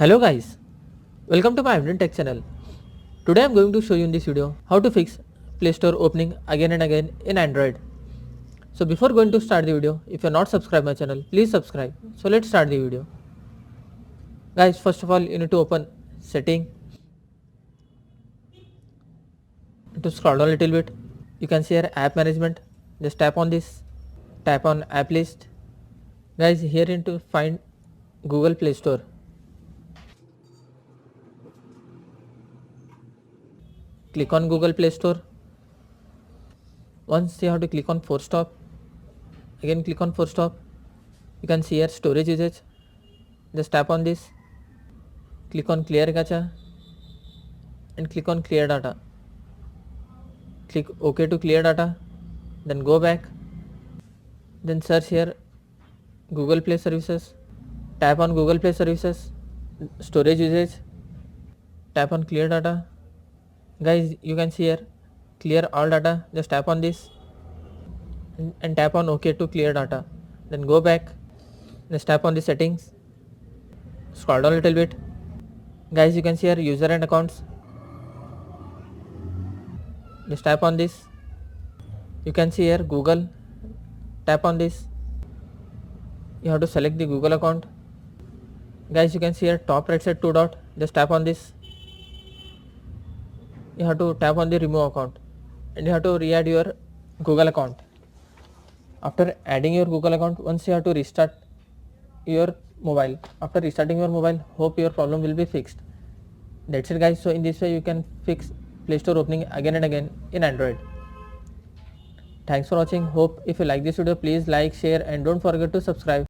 Hello guys, welcome to my AndWin Tech channel. Today I am going to show you in this video how to fix Play Store opening again and again in Android. So before going to start the video, if you are not subscribed my channel, please subscribe. So let's start the video. Guys, first of all you need to open setting. To scroll down a little bit, you can see here app management. Just tap on this, tap on app list. Guys, here into find Google Play Store. Click on Google Play Store. Once you have to click on force stop, again click on force stop. You can see here storage usage. Just tap on this, click on clear gacha and click on clear data. Click OK to clear data, then go back, then search here Google Play Services. Tap on Google Play Services, storage usage, tap on clear data. Guys, you can see here clear all data. Just tap on this and tap on OK to clear data, then go back, just tap on the settings, scroll down a little bit. Guys, you can see here user and accounts. Just tap on this. You can see here Google. Tap on this. You have to select the Google account. Guys, you can see here top right side 2 dot. Just tap on this. You have to tap on the remove account and you have to re-add your Google account. After adding your Google account, once you have to restart your mobile. After restarting your mobile, hope your problem will be fixed. That's it guys. So in this way you can fix Play Store opening again and again in Android. Thanks for watching. Hope if you like this video, please like, share and don't forget to subscribe.